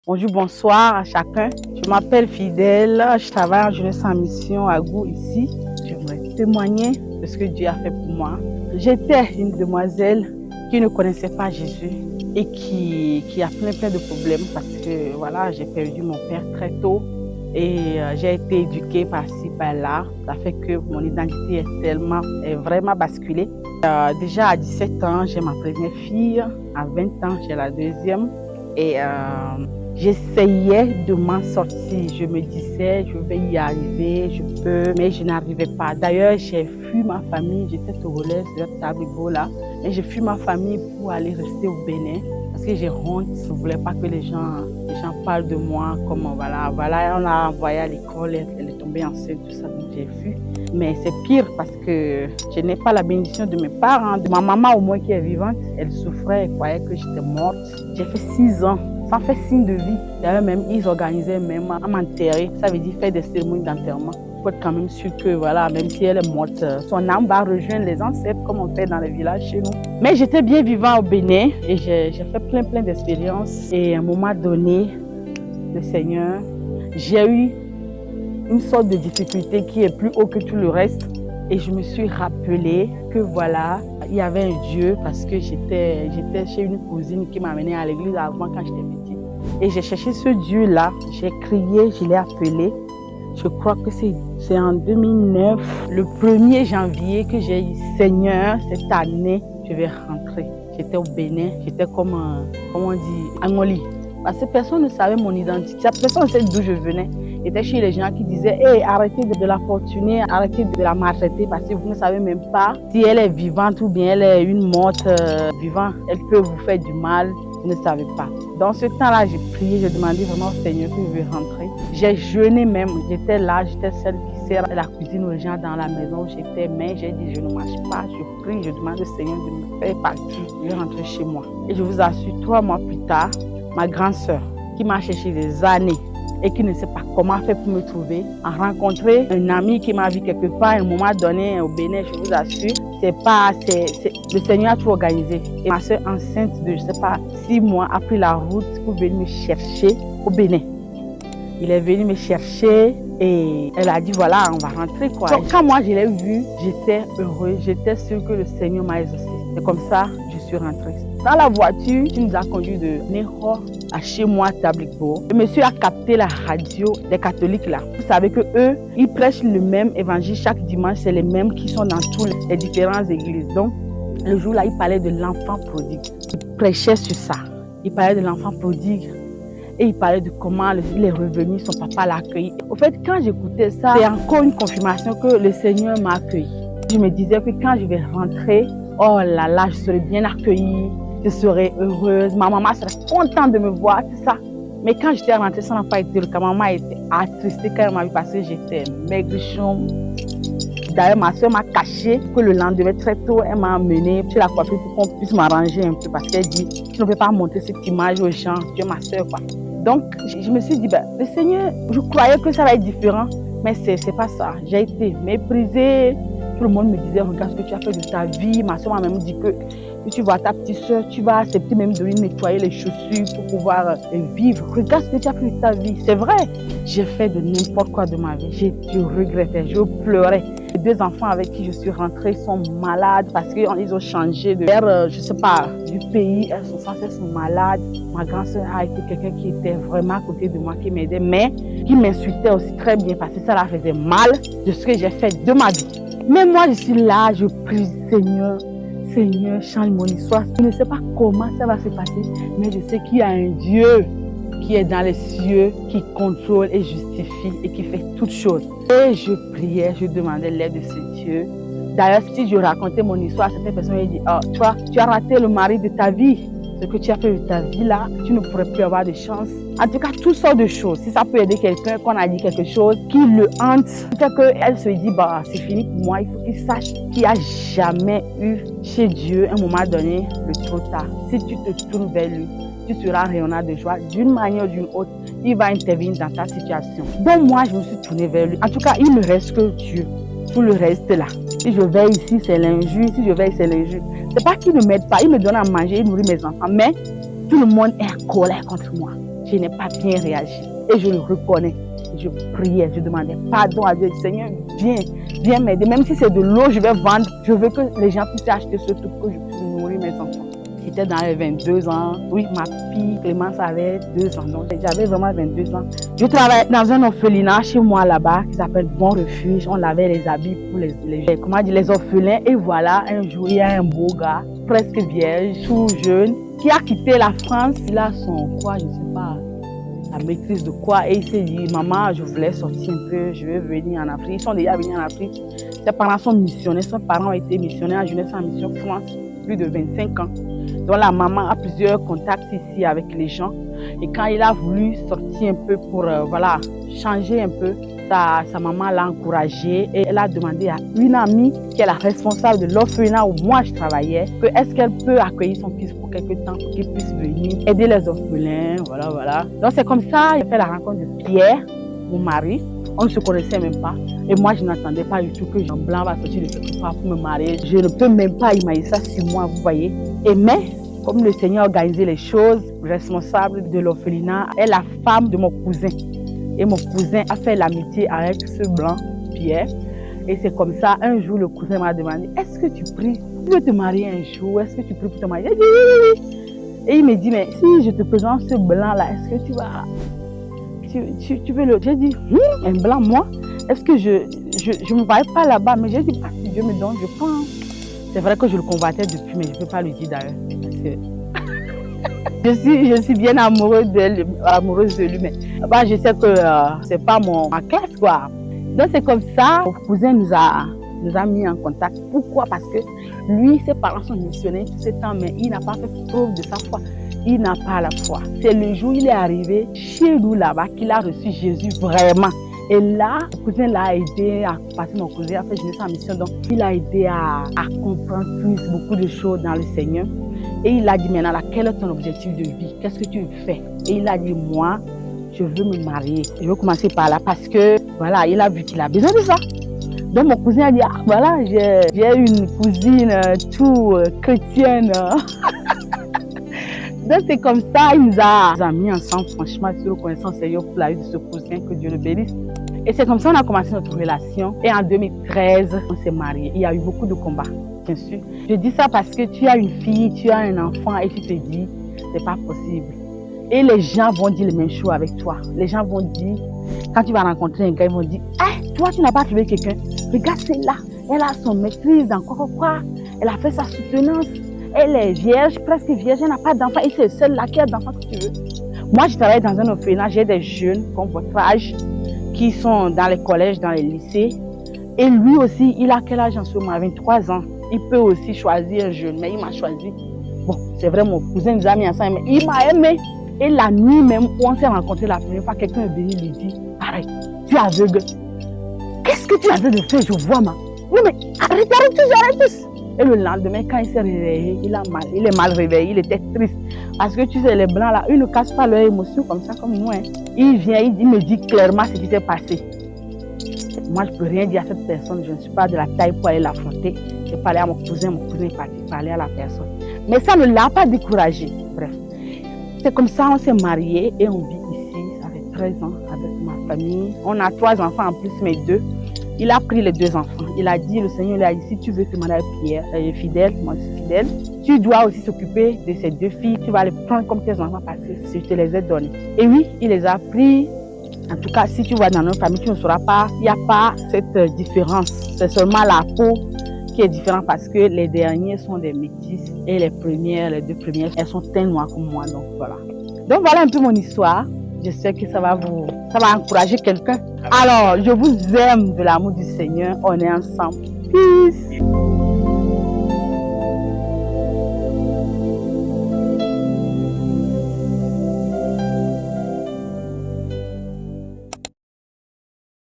Bonjour, bonsoir à chacun. Je m'appelle Fidèle, je travaille en jeunesse en mission à Gou ici. J'aimerais témoigner de ce que Dieu a fait pour moi. J'étais une demoiselle qui ne connaissait pas Jésus et qui a plein de problèmes parce que voilà, j'ai perdu mon père très tôt et j'ai été éduquée par-ci, par-là. Ça fait que mon identité est vraiment basculée. Déjà à 17 ans, j'ai ma première fille. À 20 ans, j'ai la deuxième. Et j'essayais de m'en sortir. Je me disais, je vais y arriver, je peux, mais je n'arrivais pas. D'ailleurs, j'ai fui ma famille. J'étais togolaise de Tablibo là. Et j'ai fui ma famille pour aller rester au Bénin. Parce que j'ai honte. Je ne voulais pas que les gens parlent de moi comme voilà, on l'a envoyée à l'école, elle est tombée enceinte, tout ça. Donc j'ai fui. Mais c'est pire parce que je n'ai pas la bénédiction de mes parents, de ma maman au moins qui est vivante. Elle souffrait, elle croyait que j'étais morte. J'ai fait 6 ans sans faire signe de vie. D'ailleurs, même, ils organisaient même à m'enterrer. Ça veut dire faire des cérémonies d'enterrement. Il faut être quand même sûr que, voilà, même si elle est morte, son âme va rejoindre les ancêtres comme on fait dans les villages chez nous. Mais j'étais bien vivant au Bénin et j'ai fait plein d'expériences. Et à un moment donné, le Seigneur, j'ai eu une sorte de difficulté qui est plus haut que tout le reste. Et je me suis rappelé que voilà, il y avait un Dieu parce que j'étais chez une cousine qui m'a amenée à l'église avant quand j'étais petite. Et j'ai cherché ce Dieu-là, j'ai crié, je l'ai appelé. Je crois que c'est en 2009, le 1er janvier que j'ai dit Seigneur, cette année, je vais rentrer. J'étais au Bénin, j'étais comme, comment on dit, Angoli. Parce que personne ne savait mon identité, personne ne savait d'où je venais. J'étais chez les gens qui disaient hey, arrêtez de la fortuner, arrêtez de la maltraiter parce que vous ne savez même pas si elle est vivante ou bien elle est une morte vivante. Elle peut vous faire du mal, vous ne savez pas. Dans ce temps-là, j'ai prié, j'ai demandé vraiment au Seigneur que je veux rentrer. J'ai jeûné même, j'étais là, j'étais celle qui sert la cuisine aux gens dans la maison où j'étais. Mais j'ai dit je ne marche pas, je prie, je demande au Seigneur de me faire partir. Je vais rentrer chez moi. Et je vous assure, 3 mois plus tard, ma grande sœur qui m'a cherché des années et qui ne sait pas comment faire pour me trouver, a rencontré un ami qui m'a vu quelque part à un moment donné au Bénin, je vous assure, le Seigneur a tout organisé. Et ma soeur enceinte de, je ne sais pas, 6 mois a pris la route pour venir me chercher au Bénin. Il est venu me chercher et elle a dit voilà, on va rentrer quoi. Donc, quand moi je l'ai vu, j'étais heureuse, j'étais sûre que le Seigneur m'a exaucé. Et comme ça, je suis rentrée. Dans la voiture, il nous a conduit de Ného à chez moi, Tablikbo. Le monsieur a capté la radio des catholiques là. Vous savez que eux, ils prêchent le même évangile chaque dimanche, c'est les mêmes qui sont dans toutes les différentes églises. Donc, le jour là, il parlait de l'enfant prodigue. Il prêchait sur ça. Il parlait de l'enfant prodigue. Et il parlait de comment il est revenu, son papa l'a accueilli. Au fait, quand j'écoutais ça, c'est encore une confirmation que le Seigneur m'a accueilli. Je me disais que quand je vais rentrer, oh là là, je serai bien accueillie, je serai heureuse, ma maman serait contente de me voir, tout ça. Mais quand j'étais rentrée, ça n'a pas été le cas. Ma maman était attristée quand elle m'a vu parce que j'étais maigrichon. D'ailleurs, ma soeur m'a caché que le lendemain, très tôt, elle m'a amenée chez la coiffure pour qu'on puisse m'arranger un peu parce qu'elle dit, tu ne peux pas montrer cette image aux gens, tu es ma soeur, quoi. Donc, je me suis dit, le Seigneur, je croyais que ça va être différent, mais c'est pas ça. J'ai été méprisée. Tout le monde me disait, regarde ce que tu as fait de ta vie. Ma soeur m'a même dit que tu vois ta petite soeur, tu vas accepter même de lui nettoyer les chaussures pour pouvoir vivre. Regarde ce que tu as fait de ta vie. C'est vrai, j'ai fait de n'importe quoi de ma vie. Je regrettais, je pleurais. Les 2 enfants avec qui je suis rentrée sont malades parce qu'ils ont changé de l'air, je ne sais pas, du pays. Elles sont sans cesse malades. Ma grande soeur a été quelqu'un qui était vraiment à côté de moi, qui m'aidait, mais qui m'insultait aussi très bien parce que ça la faisait mal de ce que j'ai fait de ma vie. Mais moi, je suis là, je prie, Seigneur, Seigneur, change mon histoire. Je ne sais pas comment ça va se passer, mais je sais qu'il y a un Dieu qui est dans les cieux, qui contrôle et justifie et qui fait toutes choses. Et je priais, je demandais l'aide de ce Dieu. D'ailleurs, si je racontais mon histoire, certaines personnes m'ont dit, oh, toi, tu as raté le mari de ta vie. Ce que tu as fait de ta vie là, tu ne pourrais plus avoir de chance. En tout cas, toutes sortes de choses. Si ça peut aider quelqu'un, qu'on a dit quelque chose qui le hante, peut-être qu'elle se dit, c'est fini pour moi. Il faut qu'il sache qu'il n'y a jamais eu chez Dieu, à un moment donné, le trop tard. Si tu te tournes vers lui, tu seras rayonnant de joie. D'une manière ou d'une autre, il va intervenir dans ta situation. Donc moi, je me suis tournée vers lui. En tout cas, il ne reste que Dieu. Tout le reste là. Si je vais ici, c'est l'injure. Si je vais, c'est l'injure. C'est pas qu'il ne m'aide pas. Il me donne à manger, il nourrit mes enfants. Mais tout le monde est en colère contre moi. je n'ai pas bien réagi. Et je le reconnais. Je priais, je demandais pardon à Dieu. Seigneur, viens m'aider. Même si c'est de l'eau, je vais vendre. Je veux que les gens puissent acheter ce truc, que je puisse nourrir mes enfants. J'étais dans les 22 ans. Oui, ma fille Clémence avait 2 ans. Donc, j'avais vraiment 22 ans. Je travaillais dans un orphelinat chez moi là-bas qui s'appelle Bon Refuge. On lavait les habits pour les orphelins. Et voilà, un jour, il y a un beau gars, presque vierge, tout jeune, qui a quitté la France. Il a son quoi, je ne sais pas, la maîtrise de quoi. Et il s'est dit, maman, je voulais sortir un peu, je veux venir en Afrique. Ils sont déjà venus en Afrique. Ses parents sont missionnaires. Ses parents ont été missionnaires en jeunesse en mission France, plus de 25 ans. Donc la maman a plusieurs contacts ici avec les gens. Et quand il a voulu sortir un peu pour voilà, changer un peu, sa maman l'a encouragé et elle a demandé à une amie qui est la responsable de l'orphelinat où moi je travaillais, que est-ce qu'elle peut accueillir son fils pour quelque temps pour qu'il puisse venir aider les orphelins, voilà. Donc c'est comme ça j'ai fait la rencontre de Pierre, mon mari. On ne se connaissait même pas. Et moi, je n'attendais pas du tout que Jean Blanc va sortir de quelque part pour me marier. Je ne peux même pas imaginer ça sur moi, vous voyez. Et mais, comme le Seigneur a organisé les choses, responsable de l'orphelinat est la femme de mon cousin. Et mon cousin a fait l'amitié avec ce blanc, Pierre. Et c'est comme ça, un jour, le cousin m'a demandé, est-ce que tu pries? Tu veux te marier un jour? Est-ce que tu pries pour te marier? J'ai dit oui. Et il me dit, mais si je te présente ce blanc-là, est-ce que tu vas... Tu veux le... J'ai dit, un blanc, moi? Est-ce que je ne me voyais pas là-bas? Mais j'ai dit, pas si Dieu me donne, je prends. C'est vrai que je le convoitais depuis, mais je ne peux pas lui dire d'ailleurs. Parce que je suis bien amoureuse de lui, mais bah, je sais que c'est pas ma classe, quoi. Donc c'est comme ça, mon cousin nous a mis en contact. Pourquoi? Parce que lui, ses parents sont missionnaires tout ce temps, mais il n'a pas fait preuve de sa foi. Il n'a pas la foi. C'est le jour où il est arrivé chez nous là-bas qu'il a reçu Jésus vraiment. Et là, mon cousin l'a aidé à passer, mon cousin a fait jeunesse en mission, donc il a aidé à comprendre plus beaucoup de choses dans le Seigneur. Et il a dit maintenant, quel est ton objectif de vie? Qu'est-ce que tu fais? Et il a dit, moi, je veux me marier. Je veux commencer par là parce que, voilà, il a vu qu'il a besoin de ça. Donc mon cousin a dit, ah voilà, j'ai une cousine tout chrétienne. Donc c'est comme ça, il nous a mis ensemble, franchement, je suis reconnaissant au Seigneur pour la vie de ce cousin, que Dieu le bénisse. Et c'est comme ça qu'on a commencé notre relation. Et en 2013, on s'est mariés. Il y a eu beaucoup de combats, bien sûr. Je dis ça parce que tu as une fille, tu as un enfant et tu te dis, c'est pas possible. Et les gens vont dire les mêmes choses avec toi. Les gens vont dire, quand tu vas rencontrer un gars, ils vont dire, toi tu n'as pas trouvé quelqu'un. Regarde celle-là, elle a son maîtrise dans quoi. Elle a fait sa soutenance. Elle est vierge, presque vierge, elle n'a pas d'enfant. Et c'est celle-là qui a d'enfant que tu veux. Moi, je travaille dans un orphelinat, j'ai des jeunes comme votre âge qui sont dans les collèges, dans les lycées. Et lui aussi, il a quel âge en ce moment? 23 ans. Il peut aussi choisir un jeune, mais il m'a choisi. Bon, c'est vrai, mon cousin nous a mis ensemble, mais il m'a aimé. Et la nuit même où on s'est rencontrés la première fois, quelqu'un est venu lui dire, arrête, tu es aveugle. Qu'est-ce que tu as aveugle de faire? Je vois, ma. Oui, mais arrête tous. Et le lendemain, quand il s'est réveillé, il est mal réveillé, il était triste. Parce que tu sais, les blancs là, ils ne cachent pas leurs émotions comme ça, comme nous. Hein. Il vient, il me dit clairement ce qui s'est passé. Moi, je ne peux rien dire à cette personne, je ne suis pas de la taille pour aller l'affronter. J'ai parlé à mon cousin est parti parler à la personne. Mais ça ne l'a pas découragé. Bref, c'est comme ça, on s'est mariés et on vit ici. Ça fait 13 ans avec ma famille. On a 3 enfants en plus, mes 2. Il a pris les 2 enfants. Il a dit, le Seigneur lui a dit, si tu veux que Madame Pierre est fidèle, moi je suis fidèle, tu dois aussi s'occuper de ces 2 filles. Tu vas les prendre comme tes enfants parce que je te les ai donnés. Et oui, il les a pris. En tout cas, si tu vas dans notre famille, tu ne sauras pas. Il n'y a pas cette différence. C'est seulement la peau qui est différente parce que les derniers sont des métis et les 2 premières, elles sont teintes noires comme moi. Donc voilà. Donc voilà un peu mon histoire. J'espère que ça va encourager quelqu'un. Alors, je vous aime de l'amour du Seigneur. On est ensemble. Peace.